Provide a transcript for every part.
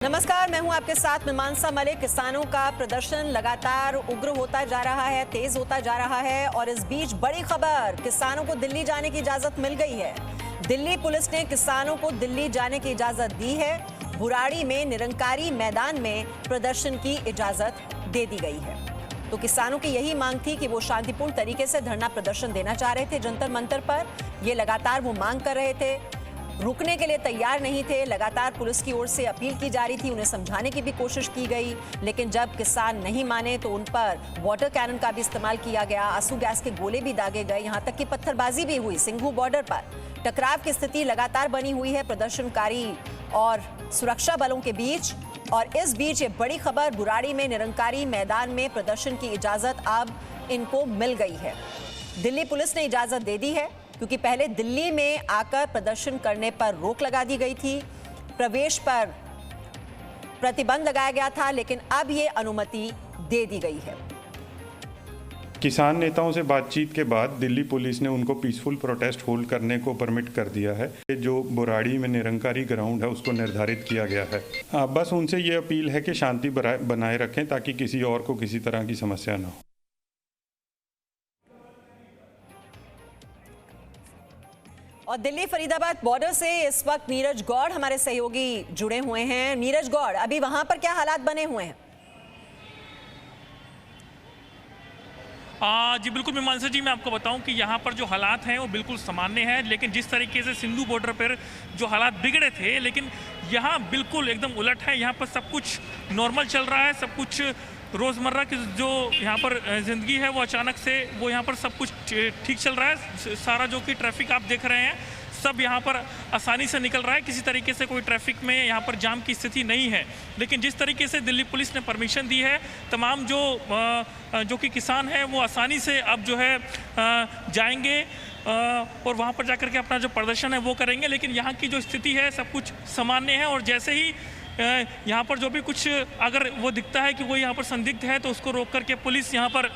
नमस्कार, मैं हूं आपके साथ मीमांसा मलिक। किसानों का प्रदर्शन लगातार उग्र होता जा रहा है, तेज होता जा रहा है और इस बीच बड़ी खबर, किसानों को दिल्ली जाने की इजाजत मिल गई है। दिल्ली पुलिस ने किसानों को दिल्ली जाने की इजाजत दी है। बुराड़ी में निरंकारी मैदान में प्रदर्शन की इजाजत दे दी गई है। तो किसानों की यही मांग थी कि वो शांतिपूर्ण तरीके से धरना प्रदर्शन देना चाह रहे थे जंतर मंतर पर। ये लगातार वो मांग कर रहे थे, रुकने के लिए तैयार नहीं थे। लगातार पुलिस की ओर से अपील की जा रही थी, उन्हें समझाने की भी कोशिश की गई, लेकिन जब किसान नहीं माने तो उन पर वाटर कैनन का भी इस्तेमाल किया गया, आंसू गैस के गोले भी दागे गए, यहां तक कि पत्थरबाजी भी हुई। सिंघू बॉर्डर पर टकराव की स्थिति लगातार बनी हुई है प्रदर्शनकारी और सुरक्षा बलों के बीच। और इस बीच ये बड़ी खबर, बुराड़ी में निरंकारी मैदान में प्रदर्शन की इजाजत अब इनको मिल गई है। दिल्ली पुलिस ने इजाजत दे दी है, क्योंकि पहले दिल्ली में आकर प्रदर्शन करने पर रोक लगा दी गई थी, प्रवेश पर प्रतिबंध लगाया गया था, लेकिन अब ये अनुमति दे दी गई है। किसान नेताओं से बातचीत के बाद दिल्ली पुलिस ने उनको पीसफुल प्रोटेस्ट होल्ड करने को परमिट कर दिया है। जो बुराड़ी में निरंकारी ग्राउंड है उसको निर्धारित किया गया है। बस उनसे ये अपील है कि शांति बनाए रखें ताकि किसी और को किसी तरह की समस्या ना हो। और दिल्ली फरीदाबाद बॉर्डर से इस वक्त नीरज गौड़ हमारे सहयोगी जुड़े हुए हैं। नीरज गौड़, अभी वहां पर क्या हालात बने हुए हैं? जी बिल्कुल मीमांसा जी, मैं आपको बताऊं कि यहाँ पर जो हालात हैं वो बिल्कुल सामान्य हैं, लेकिन जिस तरीके से सिंधु बॉर्डर पर जो हालात बिगड़े थे, लेकिन यहाँ बिल्कुल एकदम उलट है। यहाँ पर सब कुछ नॉर्मल चल रहा है, सब कुछ रोज़मर्रा की जो यहाँ पर ज़िंदगी है वो अचानक से वो यहाँ पर सब कुछ ठीक चल रहा है। सारा जो कि ट्रैफिक आप देख रहे हैं सब यहाँ पर आसानी से निकल रहा है, किसी तरीके से कोई ट्रैफिक में यहाँ पर जाम की स्थिति नहीं है। लेकिन जिस तरीके से दिल्ली पुलिस ने परमिशन दी है, तमाम जो कि किसान हैं वो आसानी से अब जो है जाएंगे और वहाँ पर जाकर के अपना जो प्रदर्शन है वो करेंगे। लेकिन यहाँ की जो स्थिति है सब कुछ सामान्य है और जैसे ही यहाँ पर जो भी कुछ अगर वो दिखता है कि वो यहाँ पर संदिग्ध है तो उसको रोक करके पुलिस यहाँ पर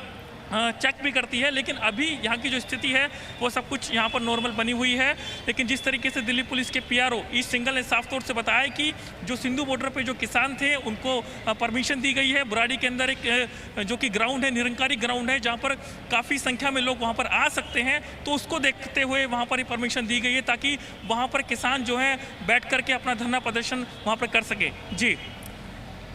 चेक भी करती है। लेकिन अभी यहाँ की जो स्थिति है वो सब कुछ यहाँ पर नॉर्मल बनी हुई है। लेकिन जिस तरीके से दिल्ली पुलिस के पीआरओ ईस्ट सिंघल ने साफ तौर से बताया कि जो सिंधु बॉर्डर पे जो किसान थे उनको परमिशन दी गई है। बुराड़ी के अंदर एक जो कि ग्राउंड है, निरंकारी ग्राउंड है, जहाँ पर काफ़ी संख्या में लोग वहाँ पर आ सकते हैं, तो उसको देखते हुए वहाँ पर ही परमिशन दी गई है ताकि वहाँ पर किसान जो है बैठ करके अपना धरना प्रदर्शन वहाँ पर कर सके।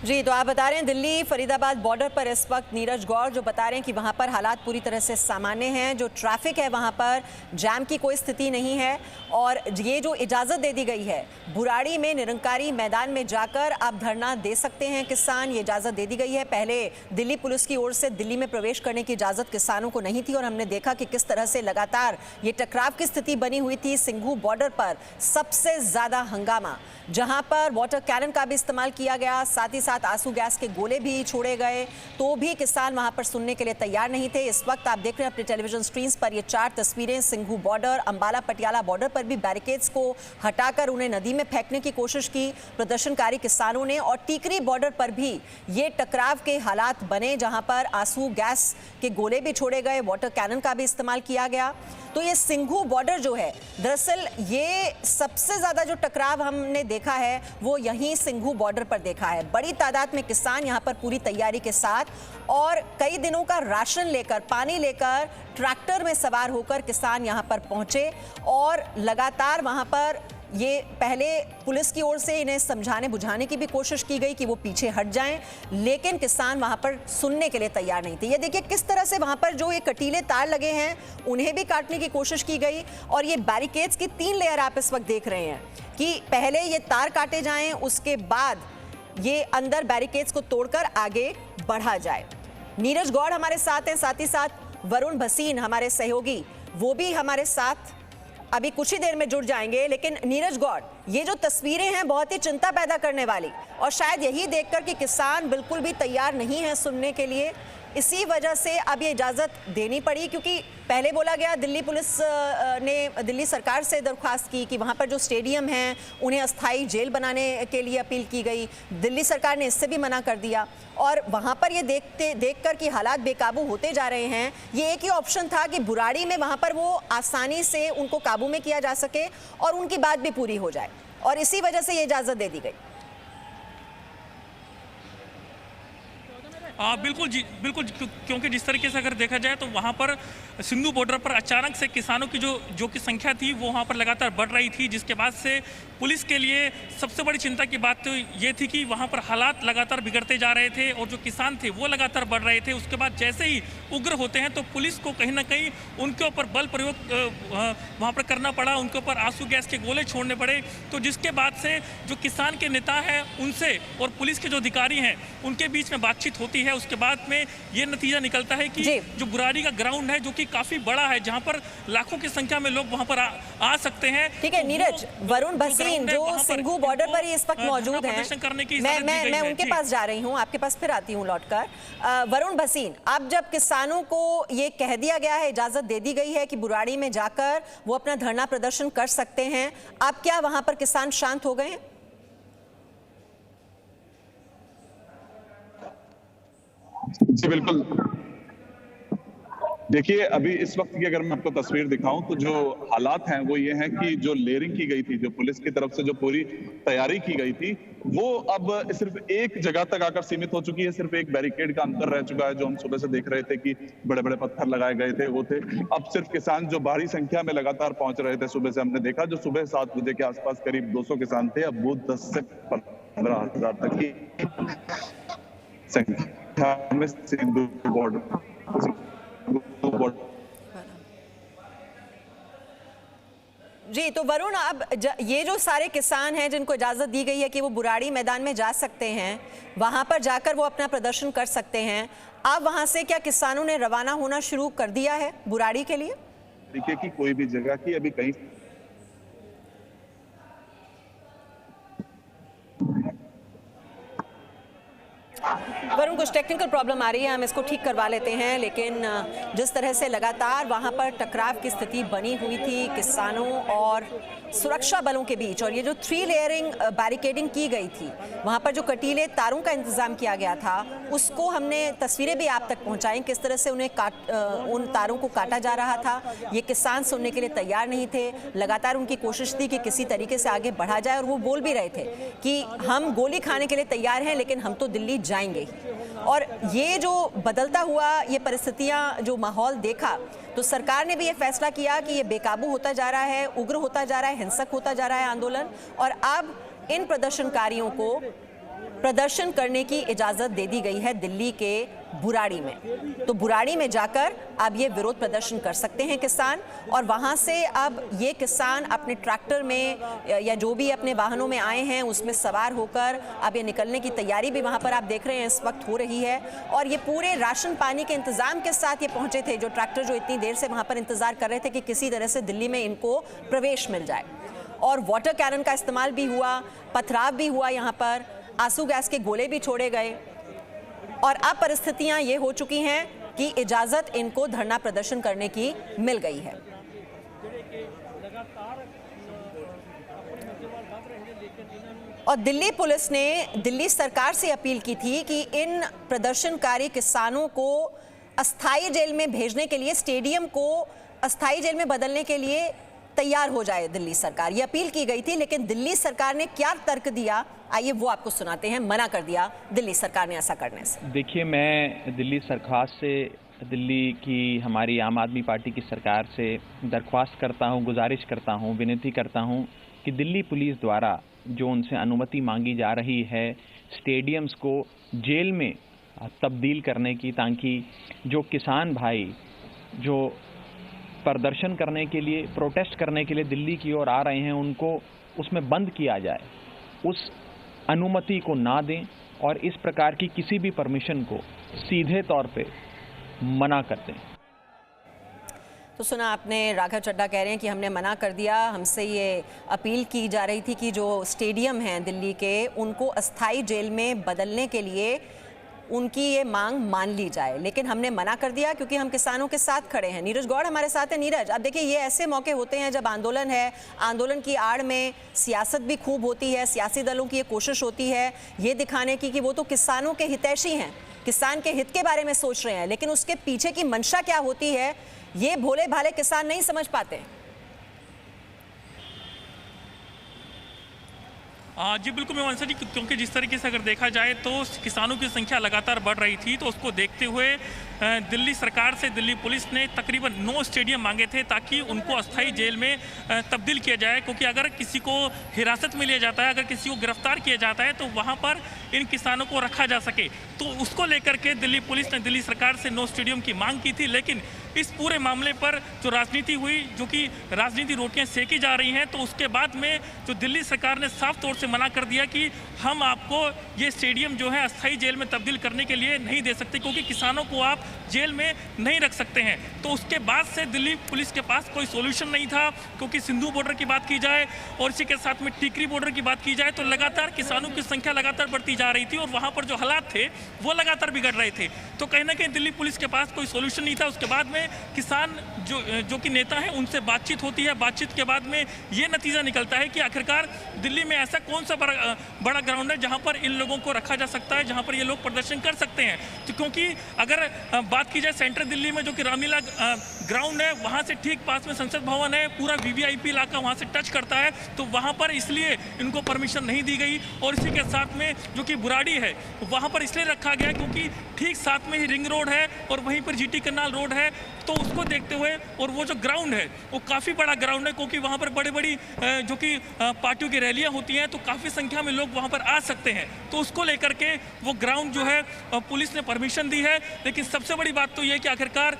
जी, तो आप बता रहे हैं दिल्ली फरीदाबाद बॉर्डर पर इस वक्त नीरज गौड़ जो बता रहे हैं कि वहां पर हालात पूरी तरह से सामान्य हैं, जो ट्रैफिक है वहां पर जैम की कोई स्थिति नहीं है। और ये जो इजाज़त दे दी गई है, बुराड़ी में निरंकारी मैदान में जाकर आप धरना दे सकते हैं किसान, ये इजाज़त दे दी गई है। पहले दिल्ली पुलिस की ओर से दिल्ली में प्रवेश करने की इजाज़त किसानों को नहीं थी और हमने देखा कि किस तरह से लगातार ये टकराव की स्थिति बनी हुई थी। सिंघू बॉर्डर पर सबसे ज़्यादा हंगामा, जहाँ पर वाटर कैनन का भी इस्तेमाल किया गया, साथ ही साथ आंसू गैस के गोले भी छोड़े गए, तो भी किसान वहां पर सुनने के लिए तैयार नहीं थे। इस वक्त आप देख रहे हैं अपने टेलीविजन स्क्रीन पर ये 4 तस्वीरें। सिंघू बॉर्डर, अंबाला पटियाला बॉर्डर पर भी बैरिकेड्स को हटाकर उन्हें नदी में फेंकने की कोशिश की प्रदर्शनकारी किसानों ने। और टीकरी बॉर्डर पर भी ये टकराव के हालात बने, जहां पर आंसू गैस के गोले भी छोड़े गए, वाटर कैनन का भी इस्तेमाल किया गया। तो ये सिंघू बॉर्डर जो है, दरअसल ये सबसे ज्यादा जो टकराव हमने देखा है वो यहीं सिंघू बॉर्डर पर देखा है। बड़ी तादाद में किसान यहाँ पर पूरी तैयारी के साथ और कई दिनों का राशन लेकर, पानी लेकर, ट्रैक्टर में सवार होकर किसान यहाँ पर पहुंचे और लगातार वहां पर ये पहले पुलिस की ओर से इन्हें समझाने बुझाने की भी कोशिश की गई कि वो पीछे हट जाएं, लेकिन किसान वहां पर सुनने के लिए तैयार नहीं थे। ये देखिए किस तरह से वहां पर जो ये कटीले तार लगे हैं उन्हें भी काटने की कोशिश की गई। और ये बैरिकेड्स की 3 लेयर आप इस वक्त देख रहे हैं कि पहले ये तार काटे जाएं, उसके बाद ये अंदर बैरिकेड्स को तोड़कर आगे बढ़ा जाए। नीरज गौड़ हमारे साथ हैं, साथ ही साथ वरुण भसीन हमारे सहयोगी, वो भी हमारे साथ अभी कुछ ही देर में जुड़ जाएंगे। लेकिन नीरज गौड़, ये जो तस्वीरें हैं बहुत ही चिंता पैदा करने वाली, और शायद यही देखकर कि किसान बिल्कुल भी तैयार नहीं है सुनने के लिए, इसी वजह से अब ये इजाज़त देनी पड़ी। क्योंकि पहले बोला गया, दिल्ली पुलिस ने दिल्ली सरकार से दरख्वास्त की कि वहाँ पर जो स्टेडियम हैं उन्हें अस्थाई जेल बनाने के लिए अपील की गई। दिल्ली सरकार ने इससे भी मना कर दिया और वहाँ पर ये देखकर कि हालात बेकाबू होते जा रहे हैं, ये एक ही ऑप्शन था कि बुराड़ी में वहाँ पर वो आसानी से उनको काबू में किया जा सके और उनकी बात भी पूरी हो जाए, और इसी वजह से ये इजाज़त दे दी गई। बिल्कुल जी, बिल्कुल क्योंकि जिस तरीके से अगर देखा जाए तो वहाँ पर सिंधु बॉर्डर पर अचानक से किसानों की जो कि संख्या थी वो वहाँ पर लगातार बढ़ रही थी, जिसके बाद से पुलिस के लिए सबसे बड़ी चिंता की बात तो ये थी कि वहाँ पर हालात लगातार बिगड़ते जा रहे थे और जो किसान थे वो लगातार बढ़ रहे थे। उसके बाद जैसे ही उग्र होते हैं तो पुलिस को कहीं ना कहीं उनके ऊपर बल प्रयोग वहाँ पर करना पड़ा, उनके ऊपर आंसू गैस के गोले छोड़ने पड़े। तो जिसके बाद से जो किसान के नेता हैं उनसे और पुलिस के जो अधिकारी हैं उनके बीच में बातचीत होती है। उसके बाद में ये नतीजा निकलता है कि जो बुराड़ी का ग्राउंड है जो कि काफी बड़ा है, जहाँ पर लाखों की संख्या में लोग वहाँ पर आ सकते हैं। ठीक है नीरज, वरुण भसीन जो सिंघू बॉर्डर पर ही इस वक्त मौजूद हैं, मैं उनके पास जा रही हूँ, आपके पास फिर आती हूँ लौटकर। वरुण भसीन, अब जब किसानों को ये कह दिया गया है, इजाजत दे दी गई है कि बुराड़ी में जाकर वो अपना धरना प्रदर्शन कर सकते हैं, अब क्या वहां पर किसान शांत हो गए हैं? जी बिल्कुल, देखिए अभी इस वक्त की अगर मैं आपको तस्वीर दिखाऊं तो जो हालात हैं वो ये हैं कि जो लेयरिंग की गई थी, जो पुलिस की तरफ से जो पूरी तैयारी की गई थी, वो अब सिर्फ एक जगह तक आकर सीमित हो चुकी है। सिर्फ एक बैरिकेड का अंतर रह चुका है। जो हम सुबह से देख रहे थे कि बड़े बड़े पत्थर लगाए गए थे वो थे, अब सिर्फ किसान जो भारी संख्या में लगातार पहुंच रहे थे, सुबह से हमने देखा जो सुबह 7 बजे के आसपास करीब 200 किसान थे, अब वो 10 से 15 हजार तक की संख्या में सिंधु बॉर्डर जी। तो वरुण, अब ये जो सारे किसान हैं जिनको इजाजत दी गई है कि वो बुराड़ी मैदान में जा सकते हैं, वहां पर जाकर वो अपना प्रदर्शन कर सकते हैं, अब वहां से क्या किसानों ने रवाना होना शुरू कर दिया है बुराड़ी के लिए? देखिए कि कोई भी जगह की अभी कहीं वरुण, कुछ टेक्निकल प्रॉब्लम आ रही है, हम इसको ठीक करवा लेते हैं। लेकिन जिस तरह से लगातार वहां पर टकराव की स्थिति बनी हुई थी किसानों और सुरक्षा बलों के बीच, और ये जो 3 लेयरिंग बैरिकेडिंग की गई थी, वहां पर जो कटीले तारों का इंतजाम किया गया था, उसको हमने तस्वीरें भी आप तक पहुंचाई किस तरह से उन तारों को काटा जा रहा था। ये किसान सुनने के लिए तैयार नहीं थे, लगातार उनकी कोशिश थी कि किसी तरीके से आगे बढ़ा जाए, और वो बोल भी रहे थे कि हम गोली खाने के लिए तैयार हैं लेकिन हम तो दिल्ली जाएंगे। और ये जो बदलता हुआ ये परिस्थितियां, जो माहौल देखा, तो सरकार ने भी ये फैसला किया कि ये बेकाबू होता जा रहा है, उग्र होता जा रहा है, हिंसक होता जा रहा है आंदोलन, और अब इन प्रदर्शनकारियों को प्रदर्शन करने की इजाजत दे दी गई है दिल्ली के बुराड़ी में। तो बुराड़ी में जाकर अब ये विरोध प्रदर्शन कर सकते हैं किसान, और वहां से अब ये किसान अपने ट्रैक्टर में या जो भी अपने वाहनों में आए हैं उसमें सवार होकर अब ये निकलने की तैयारी भी वहां पर आप देख रहे हैं इस वक्त हो रही है। और ये पूरे राशन पानी के इंतजाम के साथ ये पहुंचे थे, जो ट्रैक्टर जो इतनी देर से वहां पर इंतजार कर रहे थे कि किसी तरह से दिल्ली में इनको प्रवेश मिल जाए। और वाटर कैनन का इस्तेमाल भी हुआ, पथराव भी हुआ, यहाँ पर आंसू गैस के गोले भी छोड़े गए, और अब परिस्थितियां ये हो चुकी हैं कि इजाजत इनको धरना प्रदर्शन करने की मिल गई है। और दिल्ली पुलिस ने दिल्ली सरकार से अपील की थी कि इन प्रदर्शनकारी किसानों को अस्थायी जेल में भेजने के लिए, स्टेडियम को अस्थायी जेल में बदलने के लिए तैयार हो जाए दिल्ली सरकार। ये अपील की गई थी, लेकिन दिल्ली सरकार ने क्या तर्क दिया, आइए वो आपको सुनाते हैं। मना कर दिया दिल्ली सरकार ने ऐसा करने से। देखिए, मैं दिल्ली सरकार से, दिल्ली की हमारी आम आदमी पार्टी की सरकार से दरख्वास्त करता हूं, गुजारिश करता हूं, विनती करता हूं कि दिल्ली पुलिस द्वारा जो उनसे अनुमति मांगी जा रही है स्टेडियम्स को जेल में तब्दील करने की, ताकि जो किसान भाई जो प्रदर्शन करने के लिए, प्रोटेस्ट करने के लिए दिल्ली की ओर आ रहे हैं, उनको उसमें बंद किया जाए, उस अनुमति को ना दें और इस प्रकार की किसी भी परमिशन को सीधे तौर पे मना कर दें। तो सुना आपने, राघव चड्ढा कह रहे हैं कि हमने मना कर दिया, हमसे ये अपील की जा रही थी कि जो स्टेडियम हैं दिल्ली के, उनको अस्थाई जेल में बदलने के लिए उनकी ये मांग मान ली जाए, लेकिन हमने मना कर दिया क्योंकि हम किसानों के साथ खड़े हैं। नीरज गौड़ हमारे साथ है। नीरज, अब देखिए, ये ऐसे मौके होते हैं जब आंदोलन है, आंदोलन की आड़ में सियासत भी खूब होती है, सियासी दलों की ये कोशिश होती है ये दिखाने की कि वो तो किसानों के हितैषी हैं, किसान के हित के बारे में सोच रहे हैं, लेकिन उसके पीछे की मंशा क्या होती है ये भोले भाले किसान नहीं समझ पाते। जी बिल्कुल मीमांसा जी, क्योंकि जिस तरीके से अगर देखा जाए तो किसानों की संख्या लगातार बढ़ रही थी, तो उसको देखते हुए दिल्ली सरकार से दिल्ली पुलिस ने तकरीबन 9 स्टेडियम मांगे थे ताकि उनको अस्थाई जेल में तब्दील किया जाए, क्योंकि अगर किसी को हिरासत में लिया जाता है, अगर किसी को गिरफ्तार किया जाता है तो वहाँ पर इन किसानों को रखा जा सके। तो उसको लेकर के दिल्ली पुलिस ने दिल्ली सरकार से 9 स्टेडियम की मांग की थी, लेकिन इस पूरे मामले पर जो राजनीति हुई, जो कि राजनीति रोटियां सेकी जा रही हैं, तो उसके बाद में जो दिल्ली सरकार ने साफ तौर से मना कर दिया कि हम आपको ये स्टेडियम जो है अस्थाई जेल में तब्दील करने के लिए नहीं दे सकते, क्योंकि किसानों को आप जेल में नहीं रख सकते हैं। तो उसके बाद से दिल्ली पुलिस के पास कोई सोल्यूशन नहीं था, क्योंकि सिंधु बॉर्डर की बात की जाए और इसी के साथ में टीकरी बॉर्डर की बात की जाए तो लगातार किसानों की संख्या लगातार बढ़ती जा रही थी और वहाँ पर जो हालात थे वो लगातार बिगड़ रहे थे। तो कहीं ना कहीं दिल्ली पुलिस के पास कोई सोल्यूशन नहीं था। उसके बाद में किसान जो कि नेता हैं उनसे बातचीत होती है, बातचीत के बाद में ये नतीजा निकलता है कि आखिरकार दिल्ली में ऐसा कौन सा बड़ा ग्राउंड है जहां पर इन लोगों को रखा जा सकता है, जहां पर ये लोग प्रदर्शन कर सकते हैं। तो क्योंकि अगर बात की जाए सेंट्रल दिल्ली में जो कि रामलीला ग्राउंड है, वहां से ठीक पास में संसद भवन है, पूरा वीवीआईपी इलाका वहां से टच करता है, तो वहां पर इसलिए इनको परमिशन नहीं दी गई। और इसी के साथ में जो कि बुराड़ी है वहां पर इसलिए रखा गया क्योंकि ठीक साथ में ही रिंग रोड है और वहीं पर जीटी कनाल रोड है, तो उसको देखते हुए और वो जो ग्राउंड है वो काफ़ी बड़ा ग्राउंड है, क्योंकि वहाँ पर बड़ी जो कि पार्टियों की रैलियाँ होती हैं, तो काफ़ी संख्या में लोग वहाँ पर आ सकते हैं। तो उसको लेकर के वो ग्राउंड जो है पुलिस ने परमिशन दी है। लेकिन सबसे बड़ी बात तो ये है कि आखिरकार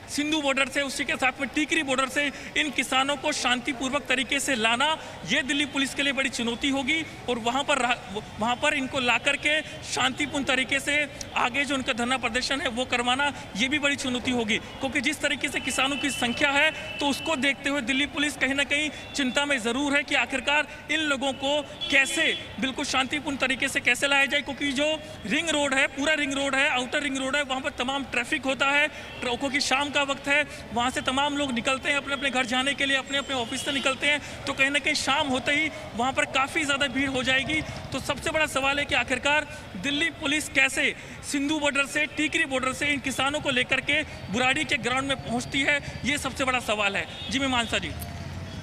सिंधु बॉर्डर से, उसी के साथ में टीकरी बॉर्डर से इन किसानों को शांतिपूर्वक तरीके से लाना, ये दिल्ली पुलिस के लिए बड़ी चुनौती होगी। और वहाँ पर इनको ला करके शांतिपूर्ण तरीके से आगे जो उनका धरना प्रदर्शन है वो करवाना, ये भी बड़ी चुनौती होगी, क्योंकि जिस तरीके से किसानों की संख्या है तो उसको देखते हुए दिल्ली पुलिस कहीं ना कहीं चिंता में ज़रूर है कि आखिरकार इन लोगों को कैसे बिल्कुल शांतिपूर्ण तरीके से कैसे लाया जाए। क्योंकि जो रिंग रोड है, पूरा रिंग रोड है, आउटर रिंग रोड है, वहाँ पर तमाम ट्रैफिक होता है, ट्रकों की शाम का वक्त है, वहां से तमाम लोग निकलते हैं अपने अपने घर जाने के लिए, अपने अपने ऑफिस से निकलते हैं, तो कहीं ना कहीं शाम होते ही वहां पर काफ़ी ज़्यादा भीड़ हो जाएगी। तो सबसे बड़ा सवाल है कि आखिरकार दिल्ली पुलिस कैसे सिंधु बॉर्डर से, टीकरी बॉर्डर से इन किसानों को लेकर के बुराड़ी के ग्राउंड में पहुंचती है, ये सबसे बड़ा सवाल है। जी मीमांसा जी।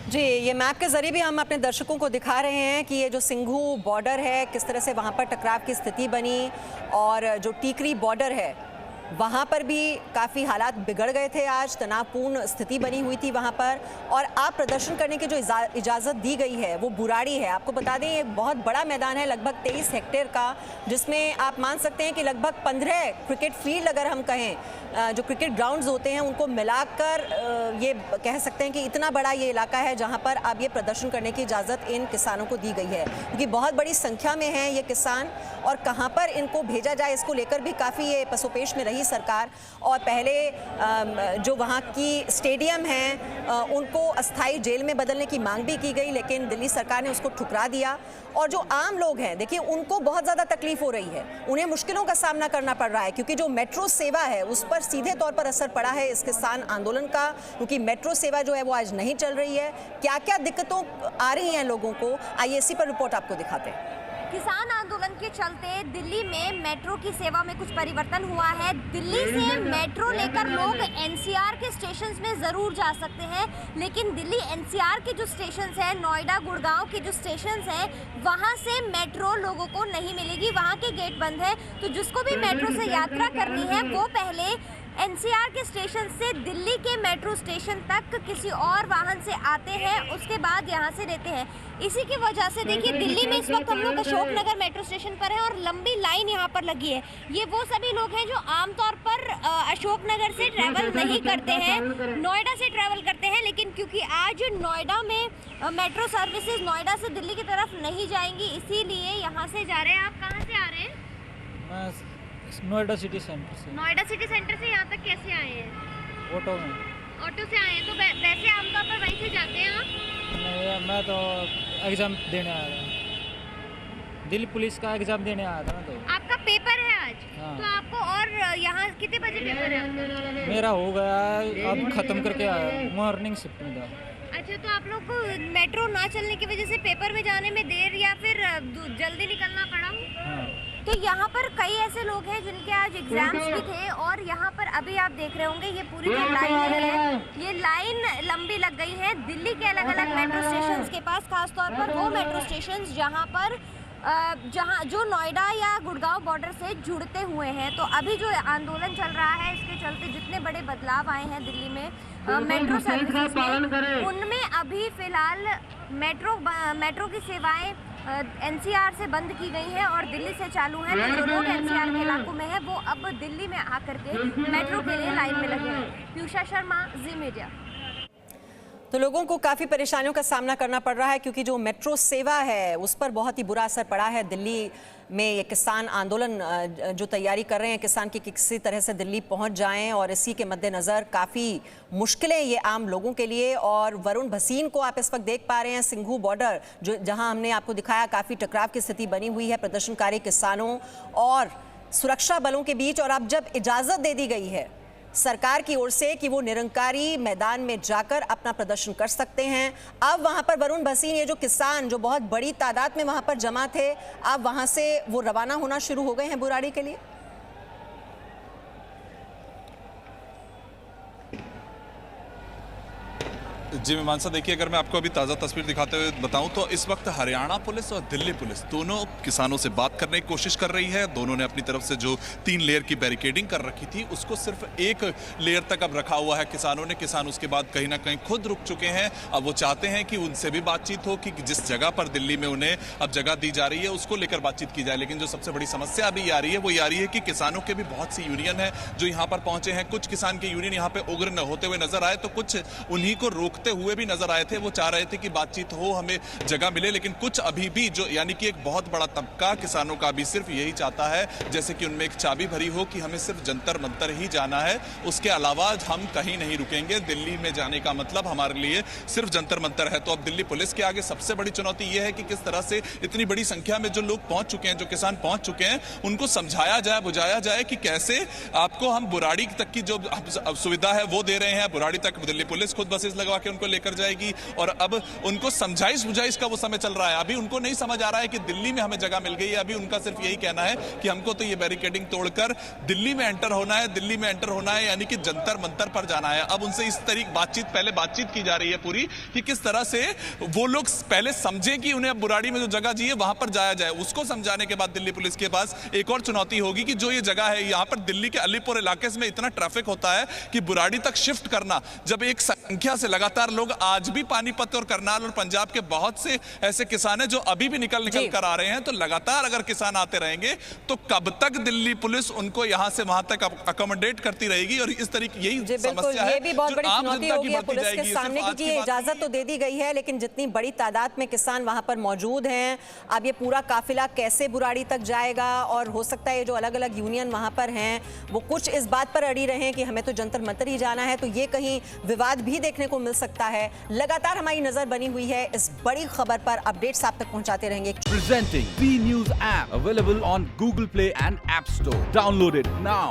जी, ये मैप के जरिए भी हम अपने दर्शकों को दिखा रहे हैं कि ये जो सिंघू बॉर्डर है, किस तरह से वहाँ पर टकराव की स्थिति बनी, और जो टीकरी बॉर्डर है वहाँ पर भी काफ़ी हालात बिगड़ गए थे। आज तनावपूर्ण स्थिति बनी हुई थी वहाँ पर, और आप प्रदर्शन करने की जो इजाज़त दी गई है वो बुराड़ी है। आपको बता दें ये बहुत बड़ा मैदान है, लगभग 23 हेक्टेयर का, जिसमें आप मान सकते हैं कि लगभग 15 क्रिकेट फील्ड, अगर हम कहें जो क्रिकेट ग्राउंड्स होते हैं उनको मिलाकर ये कह सकते हैं कि इतना बड़ा ये इलाका है जहाँ पर अब ये प्रदर्शन करने की इजाज़त इन किसानों को दी गई है, क्योंकि बहुत बड़ी संख्या में हैं ये किसान, और कहाँ पर इनको भेजा जाए इसको लेकर भी काफ़ी ये पसोपेश में रही सरकार। और पहले जो वहाँ की स्टेडियम हैं उनको अस्थाई जेल में बदलने की मांग भी की गई, लेकिन दिल्ली सरकार ने उसको ठुकरा दिया। और जो आम लोग हैं, देखिए उनको बहुत ज़्यादा तकलीफ हो रही है, उन्हें मुश्किलों का सामना करना पड़ रहा है, क्योंकि जो मेट्रो सेवा है उस पर सीधे तौर पर असर पड़ा है इस किसान आंदोलन का, क्योंकि मेट्रो सेवा जो है वो आज नहीं चल रही है। क्या क्या दिक्कतों आ रही हैं लोगों को, आइए इसी पर रिपोर्ट आपको दिखाते हैं। किसान आंदोलन के चलते दिल्ली में मेट्रो की सेवा में कुछ परिवर्तन हुआ है। दिल्ली से मेट्रो लेकर लोग एनसीआर के स्टेशंस में ज़रूर जा सकते हैं, लेकिन दिल्ली एनसीआर के जो स्टेशंस हैं, नोएडा गुड़गांव के जो स्टेशंस हैं, वहां से मेट्रो लोगों को नहीं मिलेगी, वहां के गेट बंद है। तो जिसको भी मेट्रो से यात्रा करनी है वो पहले एनसीआर के स्टेशन से दिल्ली के मेट्रो स्टेशन तक किसी और वाहन से आते हैं, उसके बाद यहाँ से रहते हैं। इसी की वजह से देखिए दिल्ली में इस वक्त हम लोग अशोक नगर मेट्रो स्टेशन पर हैं और लंबी लाइन यहाँ पर लगी है। ये वो सभी लोग हैं जो आमतौर पर अशोक नगर से ट्रैवल नहीं करते हैं, नोएडा से ट्रैवल करते हैं, लेकिन क्योंकि आज नोएडा में मेट्रो सर्विसेज नोएडा से दिल्ली की तरफ नहीं जाएंगी, इसीलिए यहाँ से जा रहे हैं। आप कहाँ से आ रहे हैं? नोएडा सिटी सेंटर से। नोएडा सिटी सेंटर से यहाँ तक कैसे आए हैं? ऑटो में। ऑटो से आए हैं, तो वैसे आमतौर पर वहीं से जाते हैं आप? नहीं, मैं तो एग्ज़ाम देने आया था, दिल्ली पुलिस का एग्ज़ाम देने आया था ना। तो आपका पेपर है आज? हाँ। तो आपको और यहाँ कितने बजे पेपर है आपका? मेरा हो गया, अब ख़त्म करके आया, मॉर्निंग शिफ्ट में था। अच्छा, तो आप लोग को मेट्रो ना चलने की वजह से पेपर में जाने में देर या फिर जल्दी निकलना पड़ा? हाँ। तो तो यहाँ पर कई ऐसे लोग हैं जिनके आज एग्जाम्स भी थे और यहाँ पर अभी आप देख रहे होंगे ये पूरी जो लाइन है, ये लाइन लंबी लग गई है दिल्ली के अलग अलग मेट्रो स्टेशंस के पास, खासतौर पर वो मेट्रो स्टेशंस जहाँ पर जो नोएडा या गुड़गांव बॉर्डर से जुड़ते हुए हैं। तो अभी जो आंदोलन चल रहा है इसके चलते जितने बड़े बदलाव आए हैं दिल्ली में मेट्रो सर्विसेज में, उनमें अभी फिलहाल मेट्रो की सेवाएं एनसीआर से बंद की गई हैं और दिल्ली से चालू हैं। तो जो लोग एनसीआर के इलाकों में हैं वो अब दिल्ली में आकर के मेट्रो के लिए लाइन में लगे हैं। पीयूषा शर्मा, जी मीडिया। तो लोगों को काफ़ी परेशानियों का सामना करना पड़ रहा है क्योंकि जो मेट्रो सेवा है उस पर बहुत ही बुरा असर पड़ा है। दिल्ली में ये किसान आंदोलन जो तैयारी कर रहे हैं किसान की किसी तरह से दिल्ली पहुंच जाएं और इसी के मद्देनज़र काफ़ी मुश्किलें ये आम लोगों के लिए। और वरुण भसीन को आप इस वक्त देख पा रहे हैं सिंघू बॉर्डर जो जहां हमने आपको दिखाया काफ़ी टकराव की स्थिति बनी हुई है प्रदर्शनकारी किसानों और सुरक्षा बलों के बीच। और अब जब इजाज़त दे दी गई है सरकार की ओर से कि वो निरंकारी मैदान में जाकर अपना प्रदर्शन कर सकते हैं, अब वहां पर वरुण भसीन ये जो किसान जो बहुत बड़ी तादाद में वहां पर जमा थे अब वहां से वो रवाना होना शुरू हो गए हैं बुराड़ी के लिए। जी मीमांसा, देखिए अगर मैं आपको अभी ताज़ा तस्वीर दिखाते हुए बताऊं तो इस वक्त हरियाणा पुलिस और दिल्ली पुलिस दोनों किसानों से बात करने की कोशिश कर रही है। दोनों ने अपनी तरफ से जो 3 लेयर की बैरिकेडिंग कर रखी थी उसको सिर्फ 1 लेयर तक अब रखा हुआ है किसानों ने। किसान उसके बाद कहीं ना कहीं खुद रुक चुके हैं। अब वो चाहते हैं कि उनसे भी बातचीत हो कि जिस जगह पर दिल्ली में उन्हें अब जगह दी जा रही है उसको लेकर बातचीत की जाए। लेकिन जो सबसे बड़ी समस्या अभी आ रही है वो ये आ रही है कि किसानों के भी बहुत सी यूनियन है जो यहाँ पर पहुंचे हैं। कुछ किसान के यूनियन यहाँ पे उग्र न होते हुए नजर आए तो कुछ उन्हीं को रोकते हुए भी नजर आए थे। वो चाह रहे थे कि बातचीत हो, हमें जगह मिले। लेकिन कुछ अभी भी जो यानी कि एक बहुत बड़ा तबका किसानों का भी सिर्फ यही चाहता है जैसे कि उनमें एक चाबी भरी हो कि हमें सिर्फ जंतर मंतर ही जाना है, उसके अलावा हम कहीं नहीं रुकेंगे। दिल्ली में जाने का मतलब हमारे लिए सिर्फ जंतर मंतर है। तो अब दिल्ली पुलिस के आगे सबसे बड़ी चुनौती यह है कि किस तरह से इतनी बड़ी संख्या में जो लोग पहुंच चुके हैं, जो किसान पहुंच चुके हैं, उनको समझाया जाए, बुझाया जाए कि कैसे आपको हम बुराड़ी तक की जो सुविधा है वो दे रहे हैं। बुराड़ी तक दिल्ली पुलिस खुद बसेस लगवा के उनको लेकर जाएगी और अब उनको समझाइश बुझाइश का वो समय चल रहा है। अभी उनको नहीं समझ आ रहा है कि दिल्ली में हमें जगह मिल गई है। अभी उनका सिर्फ यही कहना है कि हमको तो ये बैरिकेडिंग तोड़कर दिल्ली में एंटर होना है, दिल्ली में एंटर होना है यानी कि जंतर मंतर पर जाना है। अब उनसे इस तरीके बातचीत की जा रही है पूरी कि किस तरह से वो लोग पहले समझे कि उन्हें अब बुराड़ी में जो जगह चाहिए वहां पर जाया जाए। उसको समझाने के बाद दिल्ली पुलिस के पास एक और चुनौती होगी कि जो ये जगह है यहाँ पर दिल्ली के अलीपुर इलाके में इतना ट्रैफिक होता है कि बुराड़ी तक शिफ्ट करना, जब एक संख्या से लगातार लोग आज भी पानीपत और करनाल और पंजाब के बहुत से ऐसे किसान हैं जो अभी भी निकल कर आ रहे हैं, तो लगातार अगर किसान आते रहेंगे तो कब तक दिल्ली पुलिस उनको यहां से वहां तक अकोमोडेट करती रहेगी। और इस तरीके यही समस्या है, ये भी बहुत बड़ी चुनौती होगी पुलिस के सामने क्योंकि ये इजाजत तो दे दी गई है लेकिन जितनी बड़ी तादाद में किसान वहां पर मौजूद हैं, अब ये पूरा काफिला कैसे बुराड़ी तक जाएगा। और हो सकता है ये जो अलग अलग यूनियन वहां पर हैं वो कुछ इस बात पर अड़ी रहे कि हमें तो जंतर मंतर ही जाना है, तो ये कहीं विवाद भी देखने को मिल सकता है। लगातार हमारी नजर बनी हुई है इस बड़ी खबर पर, अपडेट्स आप तक पहुंचाते रहेंगे। Presenting B News app available on Google Play and App Store. Download it now.